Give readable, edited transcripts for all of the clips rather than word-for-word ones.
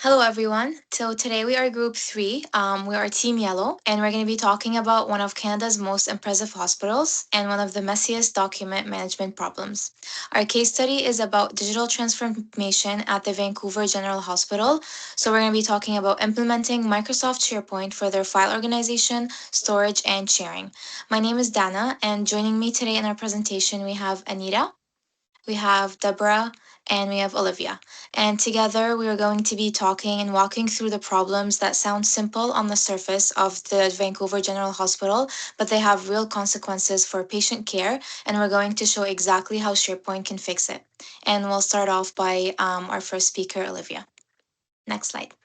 Hello, everyone. So today we are Group 3. We are Team Yellow, and we're going to be talking about one of Canada's most impressive hospitals and one of the messiest document management problems. Our case study is about digital transformation at the Vancouver General Hospital. So we're going to be talking about implementing Microsoft SharePoint for their file organization, storage, and sharing. My name is Dana, and joining me today in our presentation, we have Anita, we have Deborah, and we have Olivia. And together we are going to be talking and walking through the problems that sound simple on the surface of the Vancouver General Hospital, but they have real consequences for patient care. And we're going to show exactly how SharePoint can fix it. And we'll start off by our first speaker, Olivia. Next slide.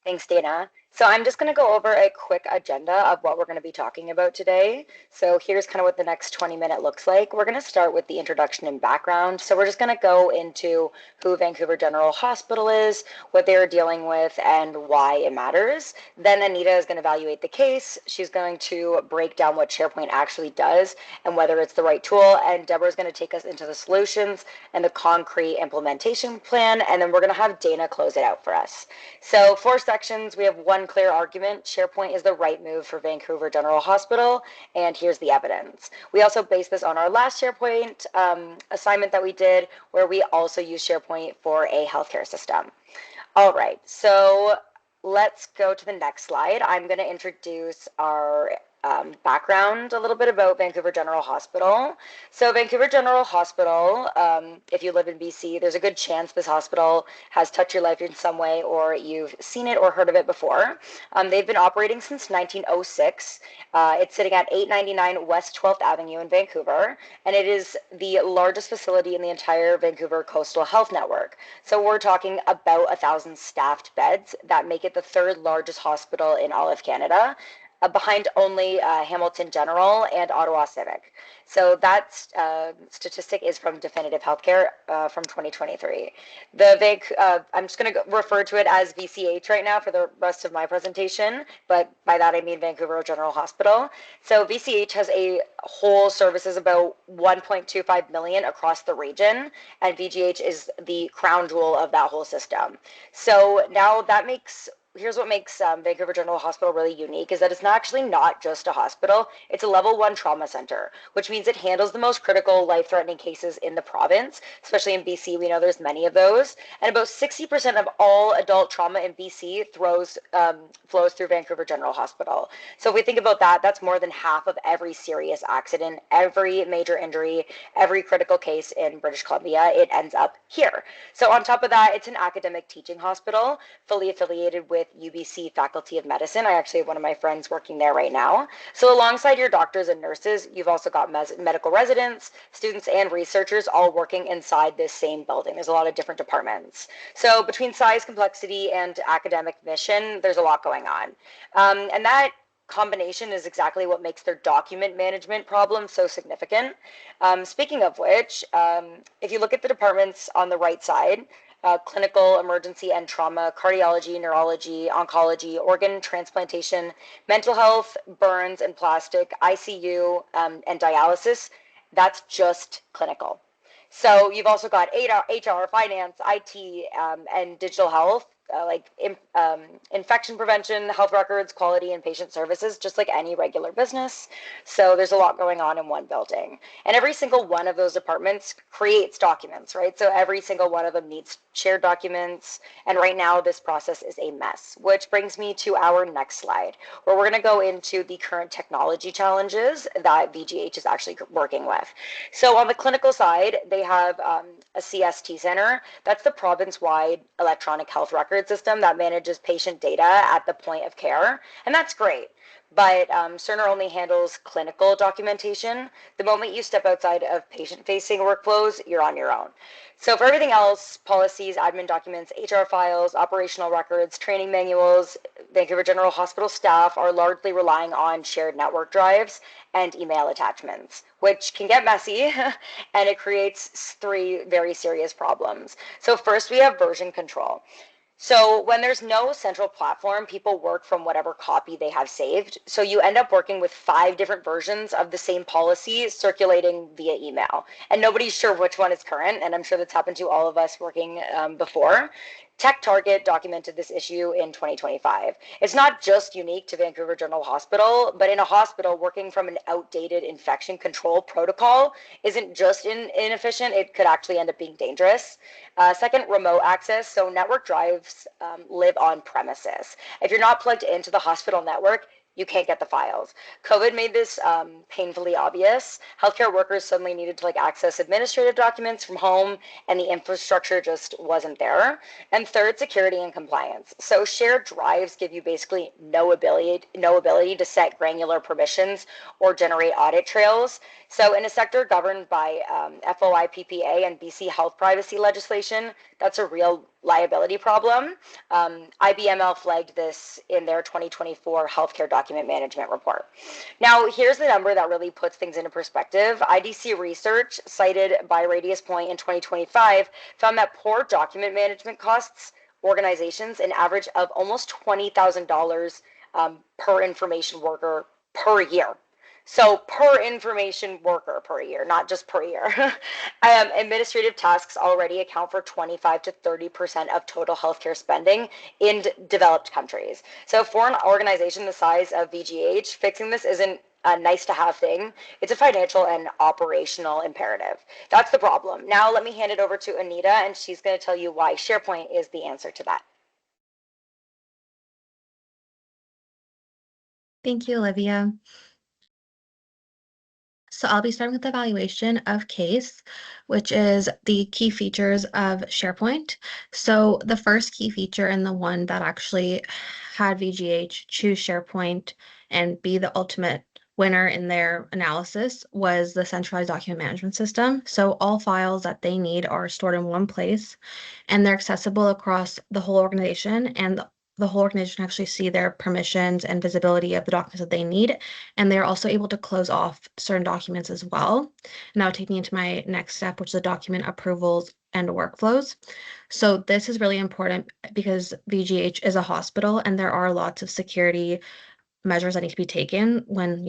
Thanks, Dana. So I'm just going to go over a quick agenda of what we're going to be talking about today. So here's kind of what the next 20-minute looks like. We're going to start with the introduction and background. So we're just going to go into who Vancouver General Hospital is, what they're dealing with, and why it matters. Then Anita is going to evaluate the case. She's going to break down what SharePoint actually does and whether it's the right tool. And Deborah is going to take us into the solutions and the concrete implementation plan. And then we're going to have Dana close it out for us. So 4 sections. We have one clear argument. SharePoint is the right move for Vancouver General Hospital, and here's the evidence. We also base this on our last SharePoint assignment that we did, where we also use SharePoint for a healthcare system. All right, so let's go to the next slide. I'm going to introduce our background a little bit about Vancouver General Hospital. So Vancouver General Hospital, if you live in BC, there's a good chance this hospital has touched your life in some way, or you've seen it or heard of it before. They've been operating since 1906. It's sitting at 899 West 12th Avenue in Vancouver, and it is the largest facility in the entire Vancouver Coastal Health Network. So we're talking about 1,000 staffed beds that make it the 3rd largest hospital in all of Canada, behind only Hamilton General and Ottawa Civic. So that statistic is from Definitive Healthcare from 2023. I'm just going to refer to it as VCH right now for the rest of my presentation, but by that I mean Vancouver General Hospital. So VCH has a whole services about 1.25 million across the region, and VGH is the crown jewel of that whole system. So now that makes here's what makes Vancouver General Hospital really unique is that it's actually not just a hospital. It's a level 1 trauma center, which means it handles the most critical life-threatening cases in the province, especially in BC. We know there's many of those. And about 60% of all adult trauma in BC flows through Vancouver General Hospital. So if we think about that, that's more than half of every serious accident, every major injury, every critical case in British Columbia, it ends up here. So on top of that, it's an academic teaching hospital, fully affiliated with UBC Faculty of Medicine. I actually have one of my friends working there right now. So alongside your doctors and nurses, you've also got medical residents, students, and researchers all working inside this same building. There's a lot of different departments. So between size, complexity, and academic mission, there's a lot going on. And that combination is exactly what makes their document management problem so significant. Speaking of which, if you look at the departments on the right side, clinical, emergency and trauma, cardiology, neurology, oncology, organ transplantation, mental health, burns and plastic, ICU, and dialysis, that's just clinical. So you've also got HR, finance, IT, and digital health, infection prevention, health records, quality, and patient services, just like any regular business. So there's a lot going on in one building. And every single one of those departments creates documents, right? So every single one of them needs shared documents. And right now, this process is a mess, which brings me to our next slide, where we're going to go into the current technology challenges that VGH is actually working with. So on the clinical side, they have a CST center. That's the province-wide electronic health record system that manages patient data at the point of care. And that's great. But Cerner only handles clinical documentation. The moment you step outside of patient-facing workflows, you're on your own. So for everything else, policies, admin documents, HR files, operational records, training manuals, Vancouver General Hospital staff are largely relying on shared network drives and email attachments, which can get messy, and it creates 3 very serious problems. So first, we have version control. So when there's no central platform, people work from whatever copy they have saved. So you end up working with 5 different versions of the same policy circulating via email. And nobody's sure which one is current, and I'm sure that's happened to all of us working before. TechTarget documented this issue in 2025. It's not just unique to Vancouver General Hospital, but in a hospital, working from an outdated infection control protocol isn't just inefficient, it could actually end up being dangerous. Second, remote access. So network drives live on premises. If you're not plugged into the hospital network, you can't get the files. COVID made this painfully obvious. Healthcare workers suddenly needed to access administrative documents from home, and the infrastructure just wasn't there. And third, security and compliance. So shared drives give you basically no ability to set granular permissions or generate audit trails. So in a sector governed by FOIPPA and BC health privacy legislation, that's a real liability problem. IBML flagged this in their 2024 healthcare document management report. Now, here's the number that really puts things into perspective. IDC research cited by Radius Point in 2025 found that poor document management costs organizations an average of almost $20,000 per information worker per year. So per information worker per year, not just per year. Administrative tasks already account for 25 to 30% of total healthcare spending in developed countries. So for an organization the size of VGH, fixing this isn't a nice to have thing. It's a financial and operational imperative. That's the problem. Now let me hand it over to Anita, and she's going to tell you why SharePoint is the answer to that. Thank you, Olivia. So I'll be starting with the evaluation of case, which is the key features of SharePoint. So the first key feature and the one that actually had VGH choose SharePoint and be the ultimate winner in their analysis was the centralized document management system. So all files that they need are stored in one place and they're accessible across the whole organization, and the whole organization can actually see their permissions and visibility of the documents that they need. And they're also able to close off certain documents as well. And that would take me into my next step, which is the document approvals and workflows. So this is really important because VGH is a hospital and there are lots of security measures that need to be taken when,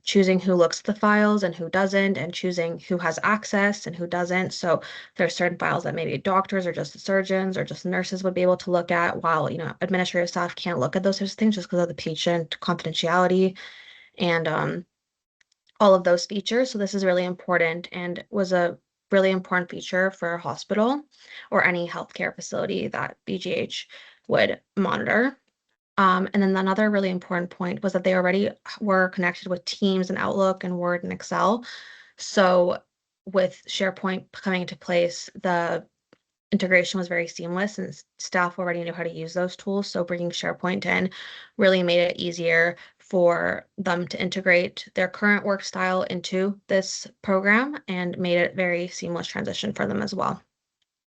choosing who looks at the files and who doesn't, and choosing who has access and who doesn't. So there's certain files that maybe doctors or just the surgeons or just nurses would be able to look at, while, administrative staff can't look at those sorts of things just because of the patient confidentiality and all of those features. So this is really important and was a really important feature for a hospital or any healthcare facility that VGH would monitor. And then another really important point was that they already were connected with Teams and Outlook and Word and Excel. So with SharePoint coming into place, the integration was very seamless and staff already knew how to use those tools. So bringing SharePoint in really made it easier for them to integrate their current work style into this program and made it very seamless transition for them as well.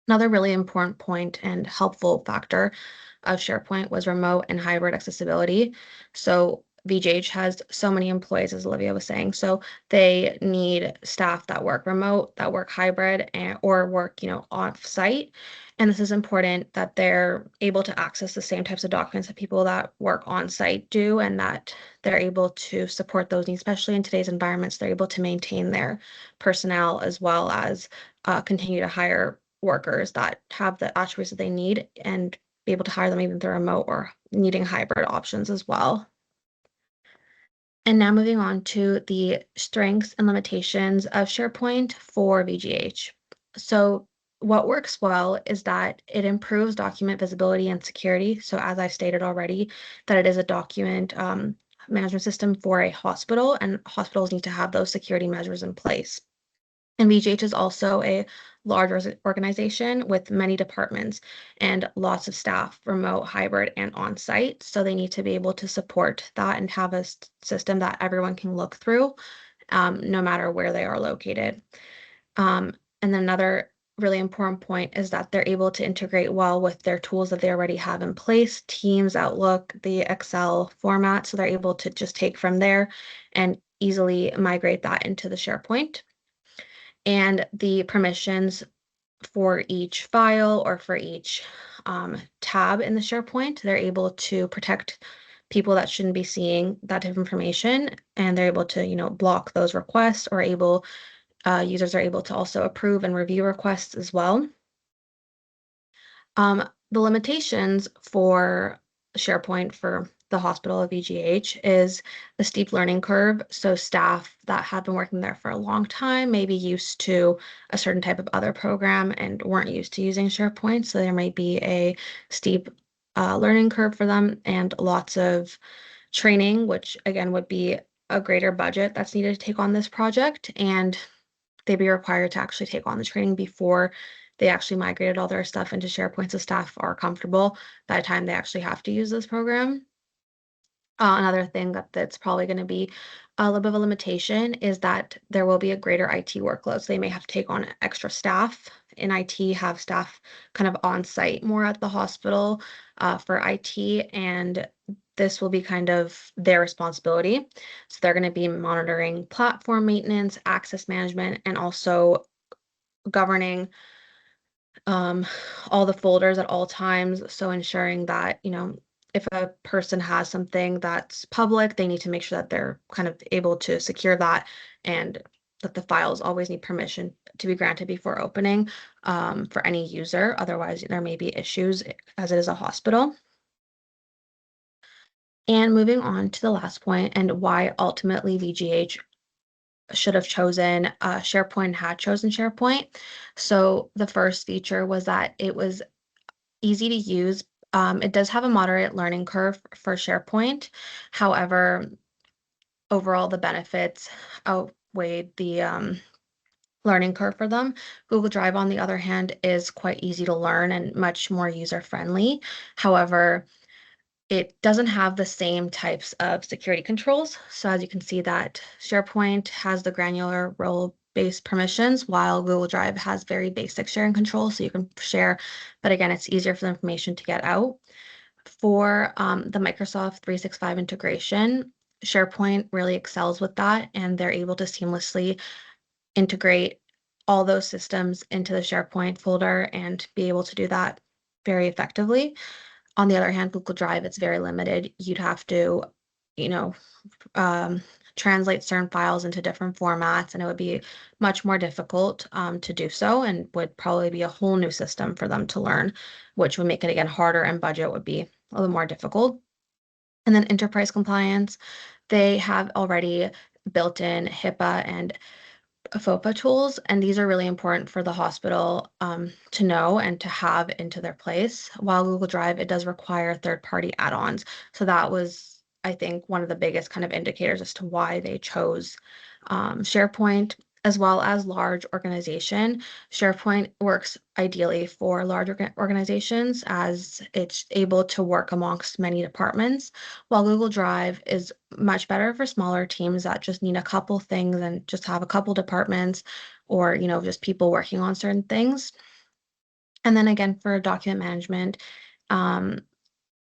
Another really important point and helpful factor of SharePoint was remote and hybrid accessibility. So VGH has so many employees, as Olivia was saying, so they need staff that work remote, that work hybrid, or work, off site. And this is important that they're able to access the same types of documents that people that work on site do, and that they're able to support those needs, especially in today's environments. They're able to maintain their personnel as well as continue to hire workers that have the attributes that they need and be able to hire them even if they're remote or needing hybrid options as well. And now moving on to the strengths and limitations of SharePoint for VGH. So what works well is that it improves document visibility and security. So as I stated already, that it is a document management system for a hospital, and hospitals need to have those security measures in place. And VGH is also a large organization with many departments and lots of staff, remote, hybrid, and on-site. So they need to be able to support that and have a system that everyone can look through, no matter where they are located. And then another really important point is that they're able to integrate well with their tools that they already have in place, Teams, Outlook, the Excel format. So they're able to just take from there and easily migrate that into the SharePoint. And the permissions for each file or for each tab in the SharePoint, they're able to protect people that shouldn't be seeing that type of information, and they're able to, block those requests, or users are able to also approve and review requests as well. the limitations for SharePoint for the hospital of VGH is the steep learning curve. So staff that have been working there for a long time may be used to a certain type of other program and weren't used to using SharePoint. So there might be a steep learning curve for them and lots of training, which again would be a greater budget that's needed to take on this project. And they'd be required to actually take on the training before they actually migrated all their stuff into SharePoint so staff are comfortable by the time they actually have to use this program. Another thing that's probably going to be a little bit of a limitation is that there will be a greater IT workload. So they may have to take on extra staff in IT, have staff kind of on site more at the hospital for IT, and this will be kind of their responsibility. So they're going to be monitoring platform maintenance, access management, and also governing um, all the folders at all times. So ensuring that, if a person has something that's public, they need to make sure that they're kind of able to secure that and that the files always need permission to be granted before opening for any user. Otherwise, there may be issues as it is a hospital. And moving on to the last point and why ultimately VGH should have chosen SharePoint, had chosen SharePoint. So the first feature was that it was easy to use. It does have a moderate learning curve for SharePoint. However, overall, the benefits outweighed the learning curve for them. Google Drive, on the other hand, is quite easy to learn and much more user-friendly. However, it doesn't have the same types of security controls. So as you can see that SharePoint has the granular role-based permissions, while Google Drive has very basic sharing controls. So you can share, but again, it's easier for the information to get out. For the Microsoft 365 integration, SharePoint really excels with that, and they're able to seamlessly integrate all those systems into the SharePoint folder and be able to do that very effectively. On the other hand, Google Drive, it's very limited. You'd have to, you know, um, translate certain files into different formats, and it would be much more difficult to do so and would probably be a whole new system for them to learn, which would make it again harder and budget would be a little more difficult. And then enterprise compliance, they have already built in HIPAA and FOPA tools, and these are really important for the hospital to know and to have into their place. While Google Drive, it does require third-party add-ons. So that was, I think, one of the biggest kind of indicators as to why they chose SharePoint, as well as large organization. SharePoint works ideally for large organizations as it's able to work amongst many departments, while Google Drive is much better for smaller teams that just need a couple things and just have a couple departments or, just people working on certain things. And then again, for document management, um,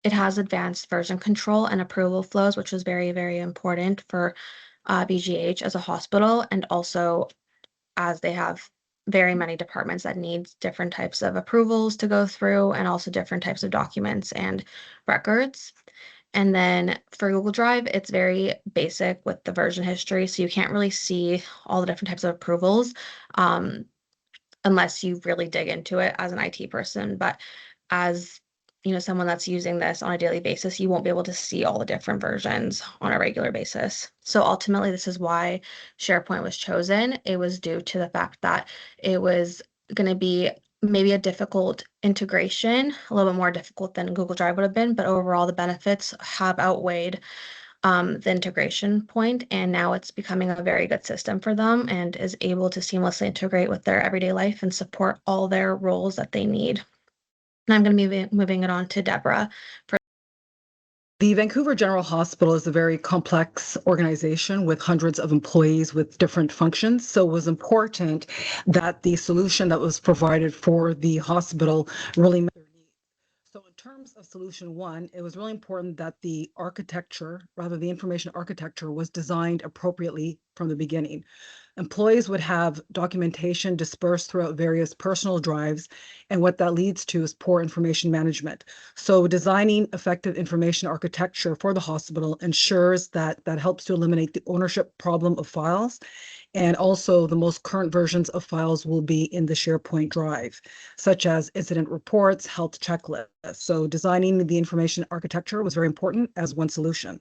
it has advanced version control and approval flows, which is very, very important for BGH as a hospital, and also as they have very many departments that needs different types of approvals to go through and also different types of documents and records. And then for Google Drive, it's very basic with the version history, so you can't really see all the different types of approvals unless you really dig into it as an IT person. But as someone that's using this on a daily basis, you won't be able to see all the different versions on a regular basis. So ultimately, this is why SharePoint was chosen. It was due to the fact that it was going to be maybe a difficult integration, a little bit more difficult than Google Drive would have been, but overall the benefits have outweighed the integration point, and now it's becoming a very good system for them and is able to seamlessly integrate with their everyday life and support all their roles that they need. And I'm going to be moving it on to Deborah. The Vancouver General Hospital is a very complex organization with hundreds of employees with different functions. So it was important that the solution that was provided for the hospital really met their needs. So in terms of solution one, it was really important that the architecture, rather the information architecture, was designed appropriately from the beginning. Employees would have documentation dispersed throughout various personal drives, and what that leads to is poor information management. So designing effective information architecture for the hospital ensures that helps to eliminate the ownership problem of files And also the most current versions of files will be in the SharePoint drive, such as incident reports, health checklists. So designing the information architecture was very important as one solution.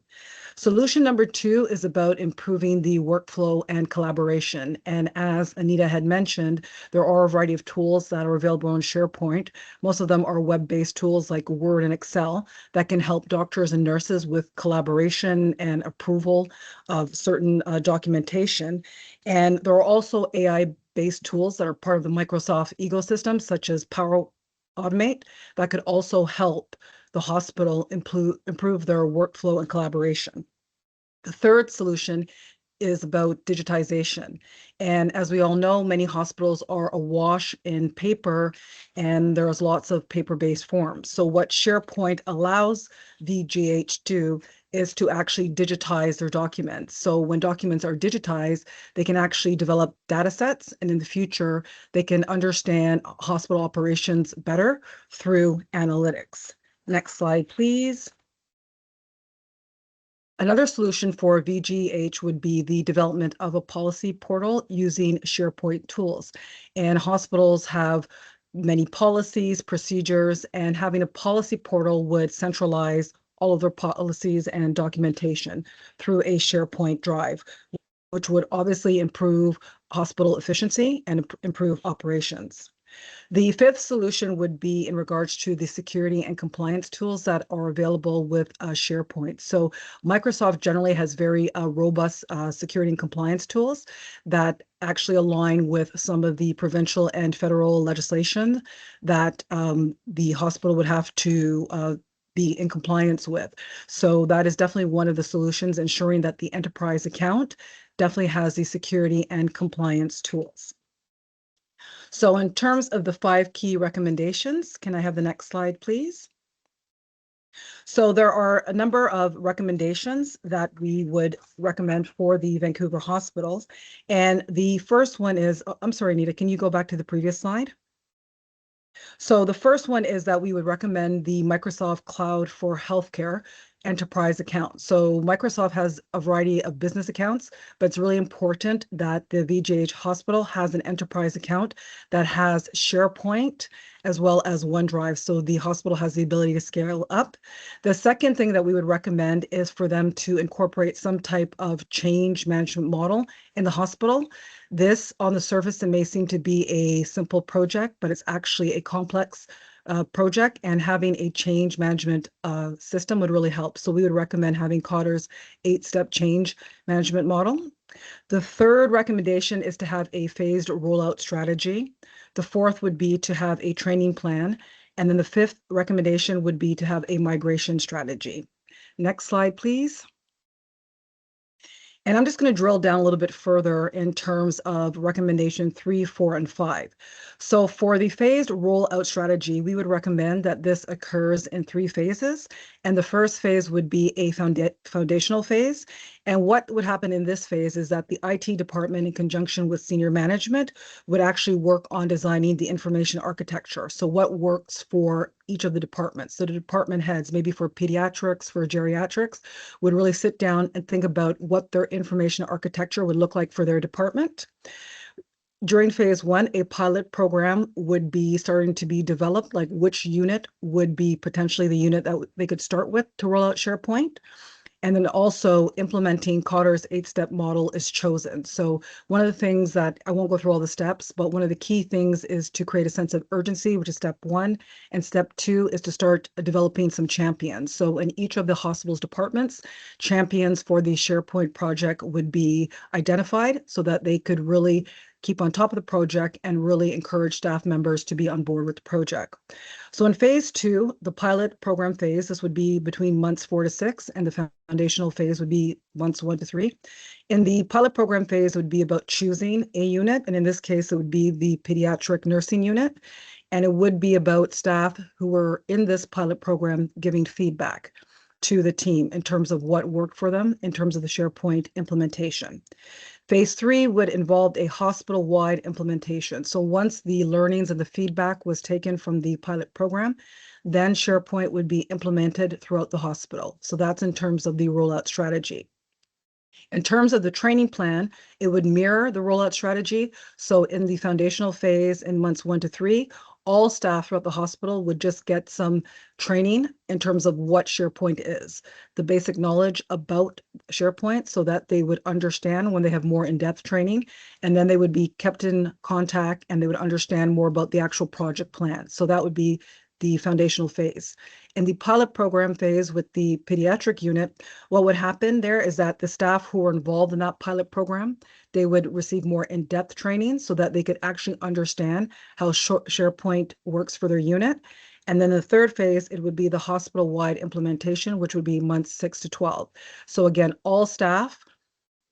Solution number two is about improving the workflow and collaboration. And as Anita had mentioned, there are a variety of tools that are available in SharePoint. Most of them are web-based tools like Word and Excel that can help doctors and nurses with collaboration and approval of certain documentation. And there are also AI-based tools that are part of the Microsoft ecosystem, such as Power Automate, that could also help the hospital improve their workflow and collaboration. The third solution is about digitization. And as we all know, many hospitals are awash in paper and there's lots of paper-based forms. So what SharePoint allows VGH to is to actually digitize their documents. So when documents are digitized, they can actually develop data sets, and in the future, they can understand hospital operations better through analytics. Next slide, please. Another solution for VGH would be the development of a policy portal using SharePoint tools. And hospitals have many policies, procedures, and having a policy portal would centralize all of their policies and documentation through a SharePoint drive, which would obviously improve hospital efficiency and improve operations. The fifth solution would be in regards to the security and compliance tools that are available with SharePoint. So Microsoft generally has very robust security and compliance tools that actually align with some of the provincial and federal legislation that the hospital would have to be in compliance with. So that is definitely one of the solutions, ensuring that the enterprise account definitely has the security and compliance tools. So in terms of the 5 key recommendations, can I have the next slide, please? So there are a number of recommendations that we would recommend for the Vancouver hospitals. And the first one is, I'm sorry, Anita, can you go back to the previous slide? So the first one is that we would recommend the Microsoft Cloud for Healthcare enterprise account. So Microsoft has a variety of business accounts, but it's really important that the VGH hospital has an enterprise account that has SharePoint as well as OneDrive, so the hospital has the ability to scale up. The second thing that we would recommend is for them to incorporate some type of change management model in the hospital. This, on the surface, it may seem to be a simple project, but it's actually a complex project, and having a change management system would really help. So we would recommend having Cotter's 8-step change management model. The third recommendation is to have a phased rollout strategy. The fourth would be to have a training plan. And then the fifth recommendation would be to have a migration strategy. Next slide, please. And I'm just going to drill down a little bit further in terms of recommendation 3, 4, and 5. So for the phased rollout strategy, we would recommend that this occurs in 3 phases. And the first phase would be a foundational phase. And what would happen in this phase is that the IT department, in conjunction with senior management, would actually work on designing the information architecture. So what works for each of the departments. So the department heads, maybe for pediatrics, for geriatrics, would really sit down and think about what their information architecture would look like for their department. During phase 1, a pilot program would be starting to be developed, like which unit would be potentially the unit that they could start with to roll out SharePoint. And then also implementing Cotter's 8-step model is chosen. So one of the things that, I won't go through all the steps, but one of the key things is to create a sense of urgency, which is step 1. And step 2 is to start developing some champions. So in each of the hospital's departments, champions for the SharePoint project would be identified so that they could really keep on top of the project and really encourage staff members to be on board with the project. So in phase 2, the pilot program phase, this would be between months 4 to 6, and the foundational phase would be months 1 to 3. In the pilot program phase, it would be about choosing a unit, and in this case, it would be the pediatric nursing unit, and it would be about staff who were in this pilot program giving feedback to the team in terms of what worked for them in terms of the SharePoint implementation. Phase 3 would involve a hospital-wide implementation. So once the learnings and the feedback was taken from the pilot program, then SharePoint would be implemented throughout the hospital. So that's in terms of the rollout strategy. In terms of the training plan, it would mirror the rollout strategy. So in the foundational phase in months 1 to 3, all staff throughout the hospital would just get some training in terms of what SharePoint is, the basic knowledge about SharePoint so that they would understand when they have more in-depth training, and then they would be kept in contact and they would understand more about the actual project plan. So that would be the foundational phase. In the pilot program phase with the pediatric unit, what would happen there is that the staff who were involved in that pilot program, they would receive more in-depth training so that they could actually understand how SharePoint works for their unit. And then the third phase, it would be the hospital-wide implementation, which would be months 6 to 12. So again, all staff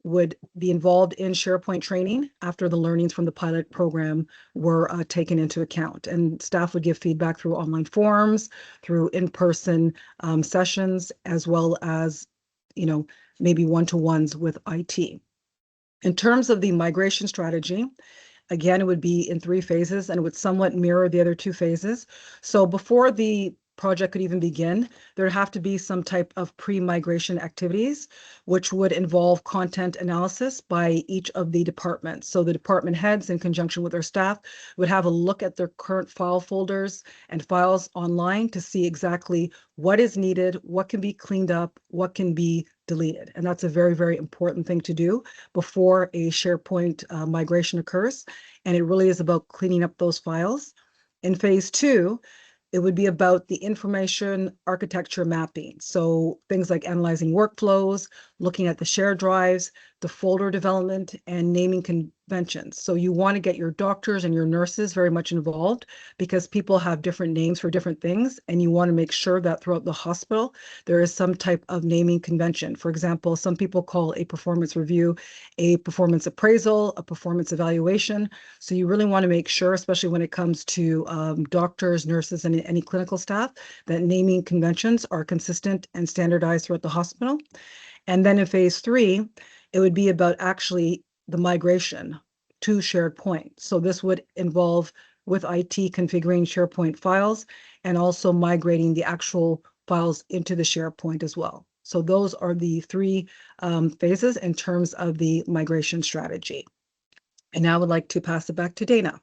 would be involved in SharePoint training after the learnings from the pilot program were taken into account. And staff would give feedback through online forums, through in-person sessions, as well as, maybe one-to-ones with IT. In terms of the migration strategy, again, it would be in 3 phases and it would somewhat mirror the other 2 phases. So before the project could even begin, there'd have to be some type of pre-migration activities, which would involve content analysis by each of the departments. So the department heads, in conjunction with their staff, would have a look at their current file folders and files online to see exactly what is needed, what can be cleaned up, what can be deleted. And that's a very, very important thing to do before a SharePoint migration occurs. And it really is about cleaning up those files. In phase 2, it would be about the information architecture mapping. So things like analyzing workflows, looking at the shared drives, the folder development, and naming conventions. So you want to get your doctors and your nurses very much involved because people have different names for different things, and you want to make sure that throughout the hospital, there is some type of naming convention. For example, some people call a performance review a performance appraisal, a performance evaluation. So you really want to make sure, especially when it comes to doctors, nurses, and any clinical staff, that naming conventions are consistent and standardized throughout the hospital. And then in phase 3, it would be about actually the migration to SharePoint. So this would involve with IT configuring SharePoint files and also migrating the actual files into the SharePoint as well. So those are the 3 phases in terms of the migration strategy. And now I would like to pass it back to Dana.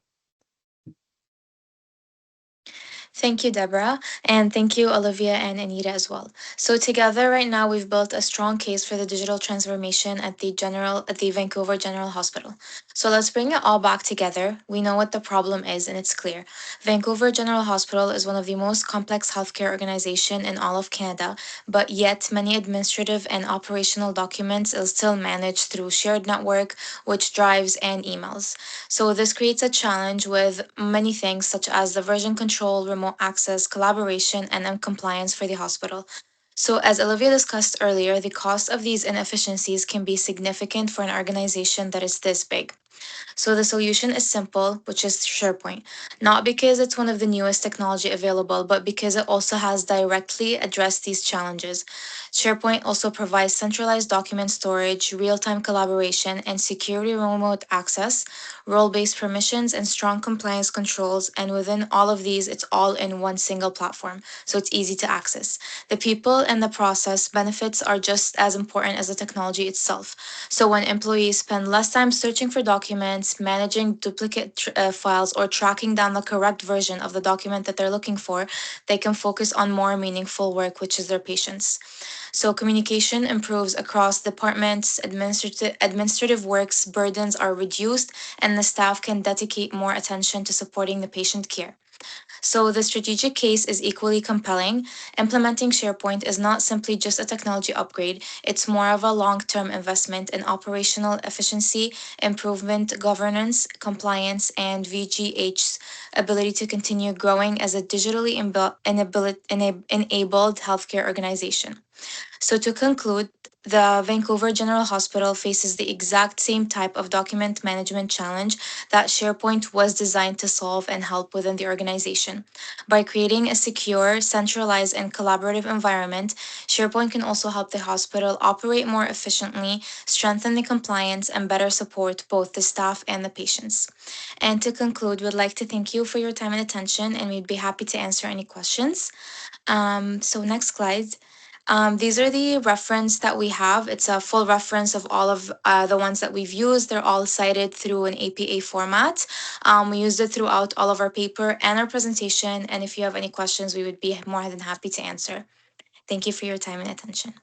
Thank you, Deborah, and thank you, Olivia and Anita as well. So together, right now, we've built a strong case for the digital transformation at the Vancouver General Hospital. So let's bring it all back together. We know what the problem is, and it's clear. Vancouver General Hospital is one of the most complex healthcare organization in all of Canada, but yet many administrative and operational documents are still managed through shared network, which drives and emails. So this creates a challenge with many things such as the version control, remote access, collaboration, and compliance for the hospital. So, as Olivia discussed earlier, the cost of these inefficiencies can be significant for an organization that is this big. So the solution is simple, which is SharePoint. Not because it's one of the newest technology available, but because it also has directly addressed these challenges. SharePoint also provides centralized document storage, real-time collaboration, and security remote access, role-based permissions, and strong compliance controls. And within all of these, it's all in one single platform, so it's easy to access. The people and the process benefits are just as important as the technology itself. So when employees spend less time searching for documents, managing duplicate files, or tracking down the correct version of the document that they're looking for, they can focus on more meaningful work, which is their patients. So communication improves across departments, administrative works burdens are reduced, and the staff can dedicate more attention to supporting the patient care. So the strategic case is equally compelling. Implementing SharePoint is not simply just a technology upgrade, it's more of a long term investment in operational efficiency, improvement, governance, compliance, and VGH's ability to continue growing as a digitally enabled healthcare organization. So, to conclude, the Vancouver General Hospital faces the exact same type of document management challenge that SharePoint was designed to solve and help within the organization. By creating a secure, centralized, and collaborative environment, SharePoint can also help the hospital operate more efficiently, strengthen the compliance, and better support both the staff and the patients. And to conclude, we'd like to thank you for your time and attention, and we'd be happy to answer any questions. So, next slide. These are the reference that we have. It's a full reference of all of the ones that we've used. They're all cited through an APA format. We used it throughout all of our paper and our presentation. And if you have any questions, we would be more than happy to answer. Thank you for your time and attention.